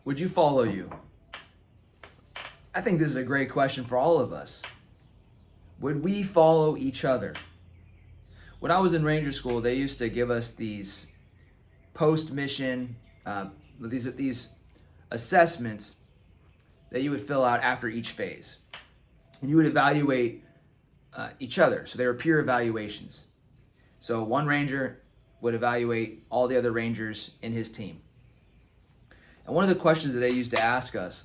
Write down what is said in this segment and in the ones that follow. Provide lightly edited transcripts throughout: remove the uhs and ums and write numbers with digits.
Would you follow you? I think this is a great question for all of us. Would we follow each other? When I was in Ranger School, they used to give us these post-mission, these assessments that you would fill out after each phase. And you would evaluate each other. So they were peer evaluations. So one ranger would evaluate all the other rangers in his team. And one of the questions that they used to ask us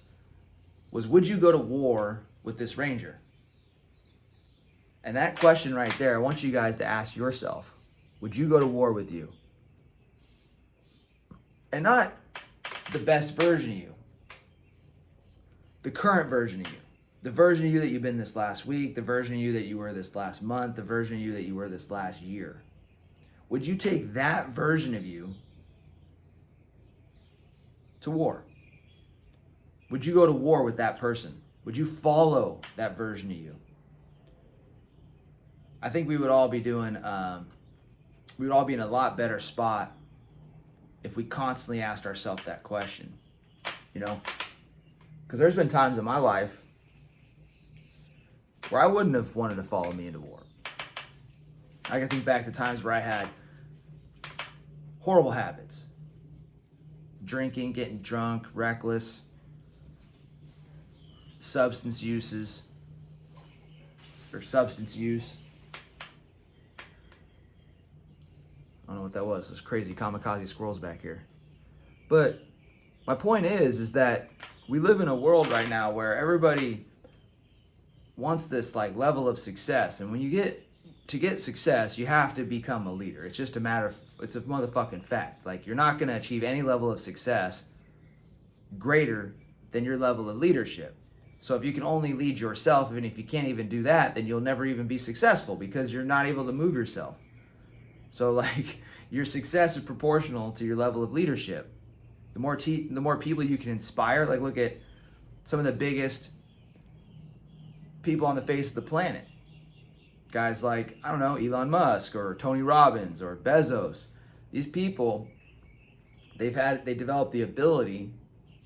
was, would you go to war with this ranger? And that question right there, I want you guys to ask yourself, would you go to war with you? And not the best version of you, the current version of you, the version of you that you've been this last week, the version of you that you were this last month, the version of you that you were this last year. Would you take that version of you to war? Would you go to war with that person? Would you follow that version of you? I think we would all be doing, we would all be in a lot better spot if we constantly asked ourselves that question, you know? Because there's been times in my life where I wouldn't have wanted to follow me into war. I can think back to times where I had horrible habits. Drinking, getting drunk, reckless, substance use. I don't know what that was. Those crazy kamikaze squirrels back here. But my point is that we live in a world right now where everybody wants this like level of success. And when you get success, you have to become a leader. It's just a matter of, it's a motherfucking fact. Like, you're not going to achieve any level of success greater than your level of leadership. So if you can only lead yourself, and if you can't even do that, then you'll never even be successful because you're not able to move yourself. So like, your success is proportional to your level of leadership. The more people you can inspire, like look at some of the biggest people on the face of the planet. Guys like, I don't know, Elon Musk or Tony Robbins or Bezos. These people, they developed the ability,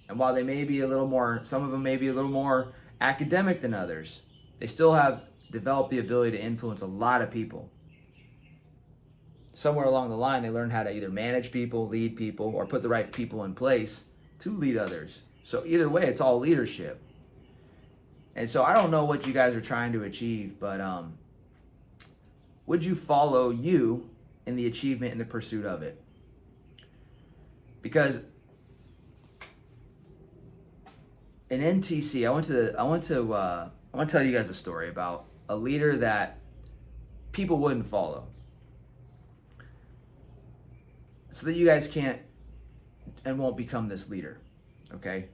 and while they may be a little more, some of them may be a little more academic than others, they still have developed the ability to influence a lot of people. Somewhere along the line, they learned how to either manage people, lead people, or put the right people in place to lead others. So either way, it's all leadership. And so I don't know what you guys are trying to achieve, but would you follow you in the achievement and the pursuit of it? Because in NTC, I want to tell you guys a story about a leader that people wouldn't follow, so that you guys can't and won't become this leader, okay?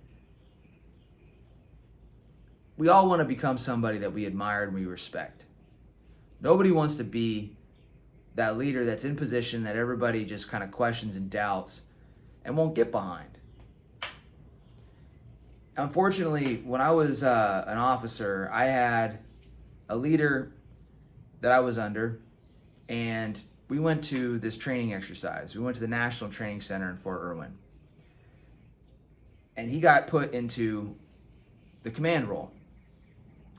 We all want to become somebody that we admire and we respect. Nobody wants to be that leader that's in position that everybody just kind of questions and doubts and won't get behind. Unfortunately, when I was an officer, I had a leader that I was under, and we went to this training exercise. We went to the National Training Center in Fort Irwin. And he got put into the command role.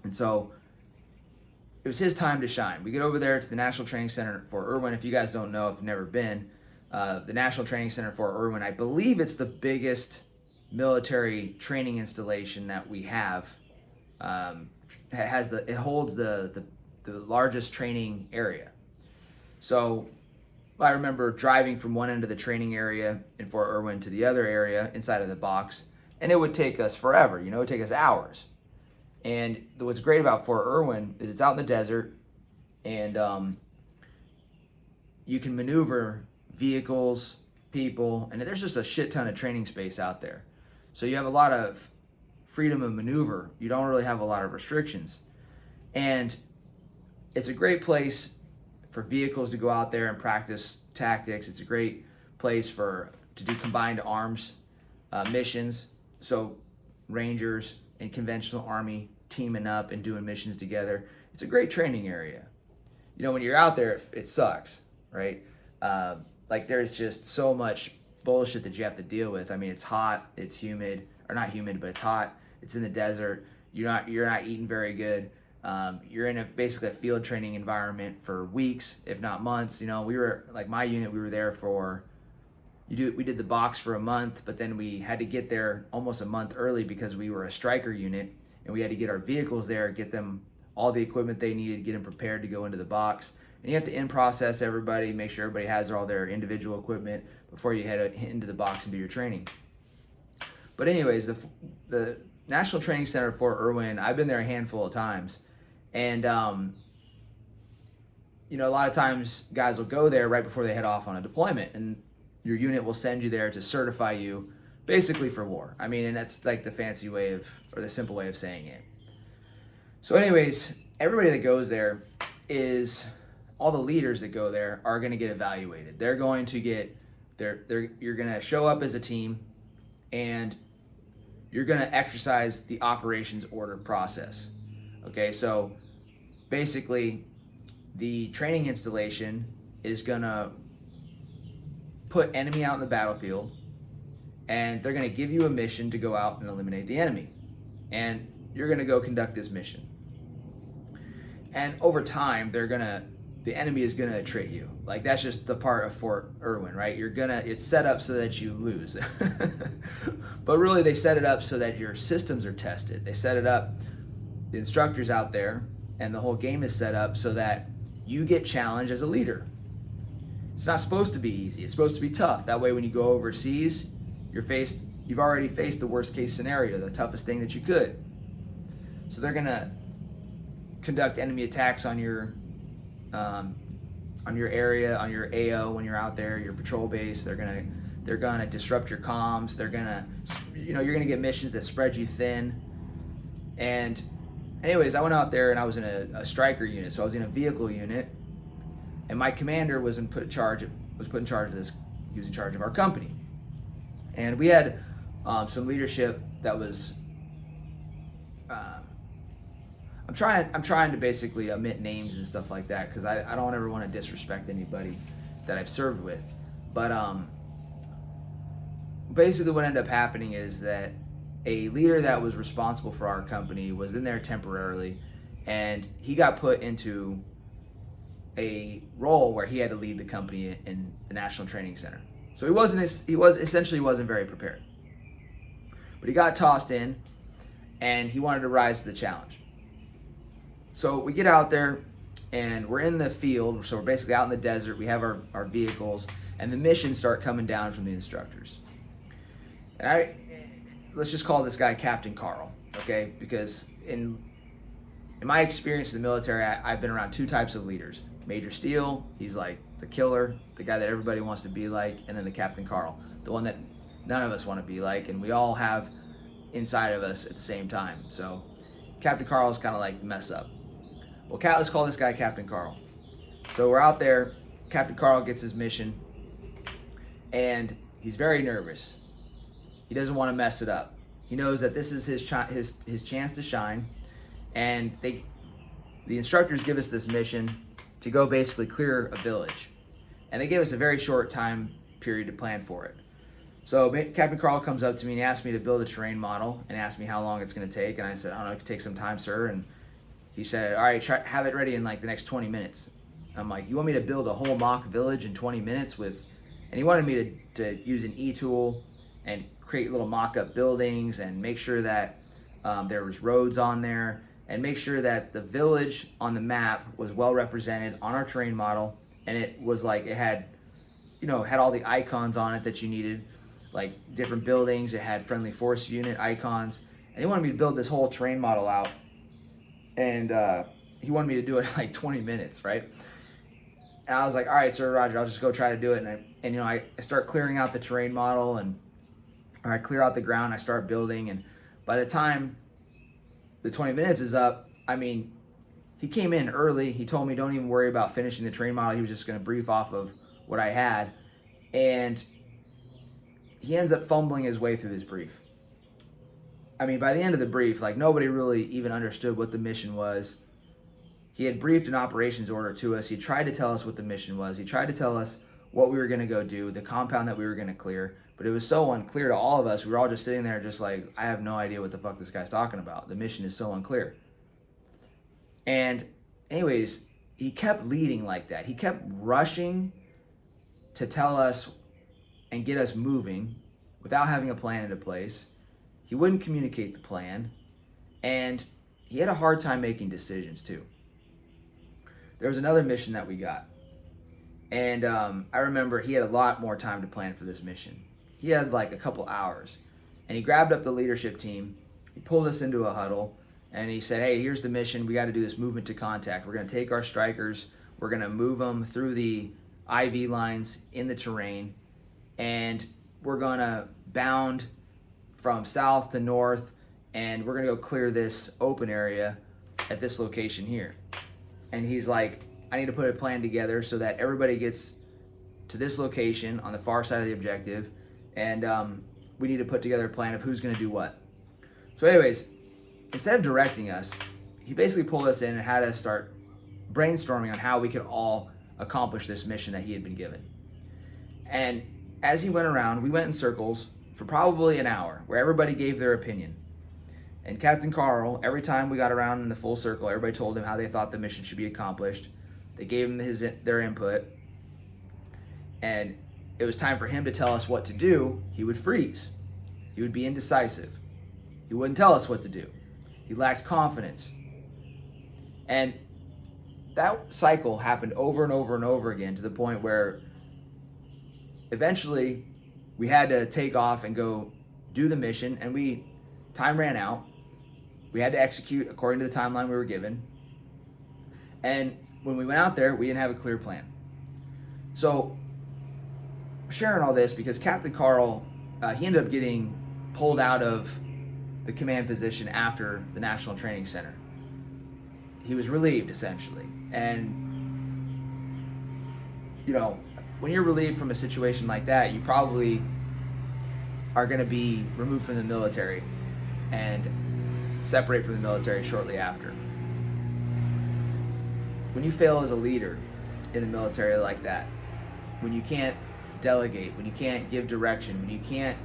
And so it was his time to shine. We get over there to the National Training Center for Irwin. If you guys don't know, if you've never been, the National Training Center for Irwin, I believe it's the biggest military training installation that we have. It holds the largest training area. So I remember driving from one end of the training area in Fort Irwin to the other area inside of the box, and it would take us forever, it would take us hours. And what's great about Fort Irwin is it's out in the desert, and you can maneuver vehicles, people, and there's just a shit ton of training space out there. So you have a lot of freedom of maneuver. You don't really have a lot of restrictions. And it's a great place for vehicles to go out there and practice tactics. It's a great place to do combined arms missions. So Rangers and conventional Army teaming up and doing missions together. It's a great training area. When you're out there, it sucks, right? Like there's just so much bullshit that you have to deal with. I mean, it's hot, it's humid, or not humid, but it's hot. It's in the desert. You're not eating very good. You're in basically a field training environment for weeks, if not months. We were like my unit. We were there for we did the box for a month, but then we had to get there almost a month early because we were a striker unit, and we had to get our vehicles there, get them all the equipment they needed, get them prepared to go into the box. And you have to in-process everybody, make sure everybody has all their individual equipment before you head into the box and do your training. But anyways, the National Training Center for Irwin, I've been there a handful of times. And, a lot of times guys will go there right before they head off on a deployment, and your unit will send you there to certify you basically for war. I mean, and that's like the fancy way or the simple way of saying it. So anyways, everybody that goes there all the leaders that go there are going to get evaluated. They're going to get, you're going to show up as a team, and you're going to exercise the operations order process. Okay, so basically the training installation is going to put enemy out in the battlefield, and they're going to give you a mission to go out and eliminate the enemy. And you're going to go conduct this mission. And over time, the enemy is going to attrit you. Like, that's just the part of Fort Irwin, right? It's set up so that you lose. But really, they set it up so that your systems are tested. They set it up, the instructors out there, and the whole game is set up so that you get challenged as a leader. It's not supposed to be easy. It's supposed to be tough. That way, when you go overseas, you've already faced the worst case scenario, the toughest thing that you could. So they're going to conduct enemy attacks on your area, on your AO when you're out there, your patrol base. They're gonna disrupt your comms. They're gonna, you're gonna get missions that spread you thin. And anyways, I went out there and I was in a striker unit, so I was in a vehicle unit, and my commander was put in charge of this. He was in charge of our company, and we had some leadership that was. I'm trying to basically omit names and stuff like that because I don't ever want to disrespect anybody that I've served with. But basically what ended up happening is that a leader that was responsible for our company was in there temporarily, and he got put into a role where he had to lead the company in the National Training Center. So he wasn't very prepared. But he got tossed in, and he wanted to rise to the challenge. So we get out there, and we're in the field, so we're basically out in the desert. We have our vehicles, and the missions start coming down from the instructors. And let's just call this guy Captain Carl, okay? Because in my experience in the military, I've been around two types of leaders. Major Steele, he's like the killer, the guy that everybody wants to be like, and then the Captain Carl, the one that none of us want to be like, and we all have inside of us at the same time. So Captain Carl is kind of like the mess up. Well, let's call this guy Captain Carl. So we're out there, Captain Carl gets his mission, and he's very nervous. He doesn't want to mess it up. He knows that this is his chance to shine, and the instructors give us this mission to go basically clear a village, and they gave us a very short time period to plan for it. So Captain Carl comes up to me and asks me to build a terrain model and asked me how long it's going to take, and I said, I don't know, it could take some time, sir. And he said, all right, have it ready in like the next 20 minutes. I'm like, you want me to build a whole mock village in 20 minutes and he wanted me to use an e-tool and create little mock-up buildings and make sure that there was roads on there and make sure that the village on the map was well represented on our terrain model, and it was like it had all the icons on it that you needed, like different buildings. It had friendly force unit icons, and he wanted me to build this whole terrain model out, and he wanted me to do it in like 20 minutes, right? And I was like, all right, sir, Roger, I'll just go try to do it. And I start clearing out the terrain model, or I clear out the ground, I start building, and by the time the 20 minutes is up, I mean, he came in early. He told me don't even worry about finishing the terrain model. He was just going to brief off of what I had, and he ends up fumbling his way through this brief. I mean, by the end of the brief, like, nobody really even understood what the mission was. He had briefed an operations order to us. He tried to tell us what the mission was. He tried to tell us what we were going to go do, the compound that we were going to clear. But it was so unclear to all of us. We were all just sitting there just like, I have no idea what the fuck this guy's talking about. The mission is so unclear. And anyways, he kept leading like that. He kept rushing to tell us and get us moving without having a plan into place. He wouldn't communicate the plan. And he had a hard time making decisions too. There was another mission that we got. And I remember he had a lot more time to plan for this mission. He had like a couple hours. And he grabbed up the leadership team. He pulled us into a huddle. And he said, hey, here's the mission. We got to do this movement to contact. We're going to take our strikers. We're going to move them through the IV lines in the terrain. And we're going to bound from south to north. And we're going to go clear this open area at this location here. And he's like, I need to put a plan together so that everybody gets to this location on the far side of the objective. And we need to put together a plan of who's going to do what. So anyways, instead of directing us, he basically pulled us in and had us start brainstorming on how we could all accomplish this mission that he had been given. And as he went around, we went in circles for probably an hour where everybody gave their opinion. And Captain Carl, every time we got around in the full circle, everybody told him how they thought the mission should be accomplished. They gave him their input. And it was time for him to tell us what to do. He would freeze. He would be indecisive. He wouldn't tell us what to do. He lacked confidence. And that cycle happened over and over and over again to the point where eventually we had to take off and go do the mission, and time ran out. We had to execute according to the timeline we were given. And when we went out there, we didn't have a clear plan. So I'm sharing all this because Captain Carl, he ended up getting pulled out of the command position after the National Training Center. He was relieved, essentially. And, when you're relieved from a situation like that, you probably are going to be removed from the military and separate from the military shortly after. When you fail as a leader in the military like that, when you can't delegate, when you can't give direction, when you can't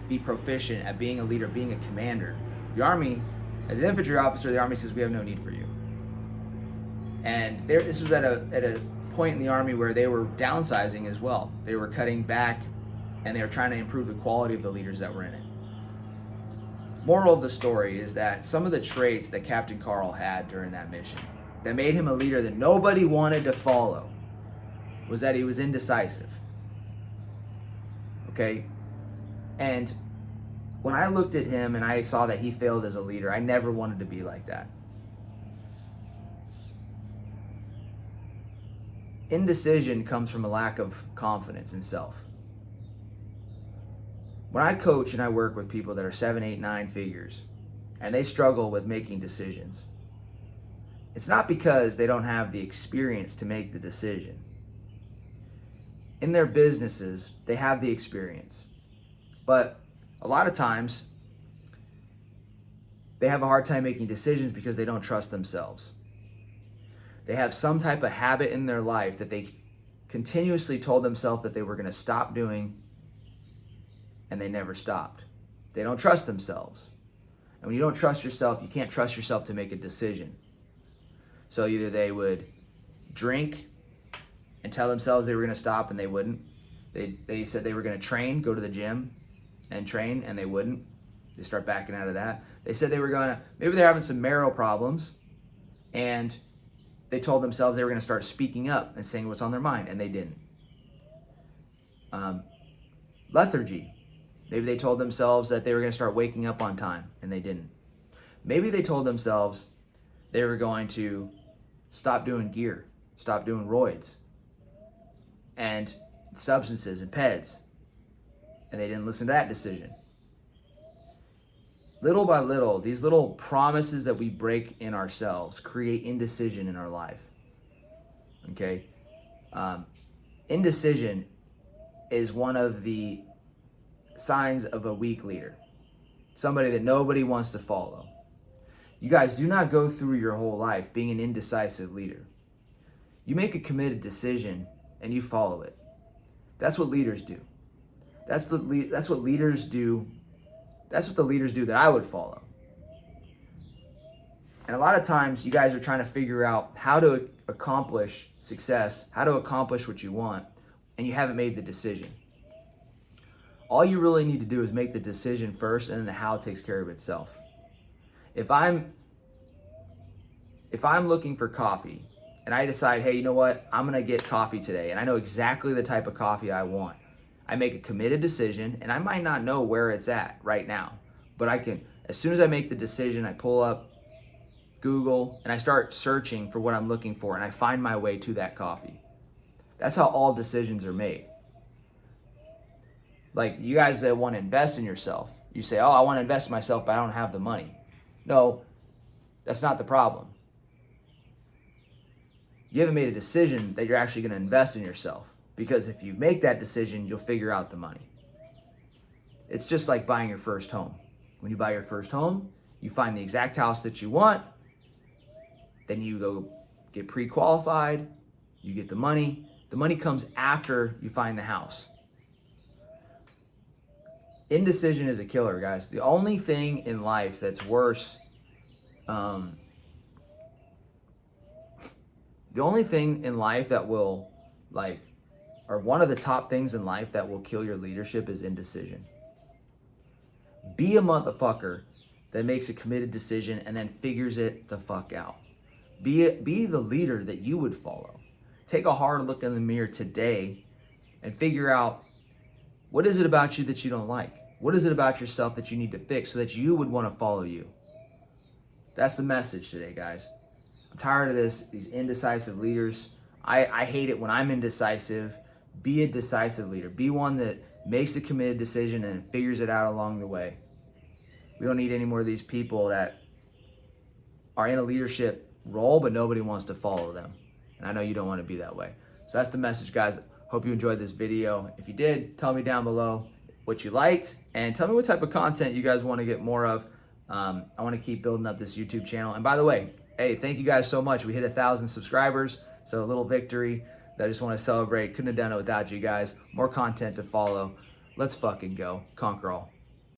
be proficient at being a leader, being a commander, the Army, as an infantry officer, the Army says we have no need for you. And this was at a point in the Army where they were downsizing as well. They were cutting back, and they were trying to improve the quality of the leaders that were in it. Moral of the story is that some of the traits that Captain Carl had during that mission that made him a leader that nobody wanted to follow was that he was indecisive. Okay? And when I looked at him and I saw that he failed as a leader, I never wanted to be like that. Indecision comes from a lack of confidence in self. When I coach and I work with people that are 7, 8, 9 figures, and they struggle with making decisions, it's not because they don't have the experience to make the decision. In their businesses, they have the experience. But a lot of times, they have a hard time making decisions because they don't trust themselves. They have some type of habit in their life that they continuously told themselves that they were going to stop doing, and they never stopped. They don't trust themselves. And when you don't trust yourself, you can't trust yourself to make a decision. So either they would drink and tell themselves they were going to stop, and they wouldn't. They said they were going to train, go to the gym and train, and they wouldn't. They start backing out of that. They said they were going to, maybe they're having some marital problems, and they told themselves they were going to start speaking up and saying what's on their mind, and they didn't. Lethargy. Maybe they told themselves that they were going to start waking up on time, and they didn't. Maybe they told themselves they were going to stop doing gear, stop doing roids, and substances and peds, and they didn't listen to that decision. Little by little, these little promises that we break in ourselves create indecision in our life. Okay? Indecision is one of the signs of a weak leader. Somebody that nobody wants to follow. You guys do not go through your whole life being an indecisive leader. You make a committed decision and you follow it. That's what leaders do. That's what leaders do. That's what the leaders do that I would follow. And a lot of times you guys are trying to figure out how to accomplish success, how to accomplish what you want, and you haven't made the decision. All you really need to do is make the decision first, and then the how takes care of itself. If I'm looking for coffee and I decide, hey, you know what? I'm going to get coffee today, and I know exactly the type of coffee I want. I make a committed decision, and I might not know where it's at right now, but I can, as soon as I make the decision, I pull up Google and I start searching for what I'm looking for, and I find my way to that coffee. That's how all decisions are made. Like you guys that want to invest in yourself, you say, oh, I want to invest in myself, but I don't have the money. No, that's not the problem. You haven't made a decision that you're actually going to invest in yourself, because if you make that decision, you'll figure out the money. It's just like buying your first home. When you buy your first home, you find the exact house that you want, then you go get pre-qualified, you get the money. The money comes after you find the house. Indecision is a killer, guys. The only thing in life that's worse, the only thing in life that will, or one of the top things in life that will kill your leadership is indecision. Be a motherfucker that makes a committed decision and then figures it the fuck out. Be the leader that you would follow. Take a hard look in the mirror today and figure out, what is it about you that you don't like? What is it about yourself that you need to fix so that you would want to follow you? That's the message today, guys. I'm tired of these indecisive leaders. I hate it when I'm indecisive. Be a decisive leader. Be one that makes a committed decision and figures it out along the way. We don't need any more of these people that are in a leadership role, but nobody wants to follow them. And I know you don't want to be that way. So that's the message, guys. Hope you enjoyed this video. If you did, tell me down below what you liked, and tell me what type of content you guys want to get more of. I want to keep building up this YouTube channel. And by the way, hey, thank you guys so much. We hit 1,000 subscribers, so a little victory that I just want to celebrate. Couldn't have done it without you guys. More content to follow. Let's fucking go. Conquer all.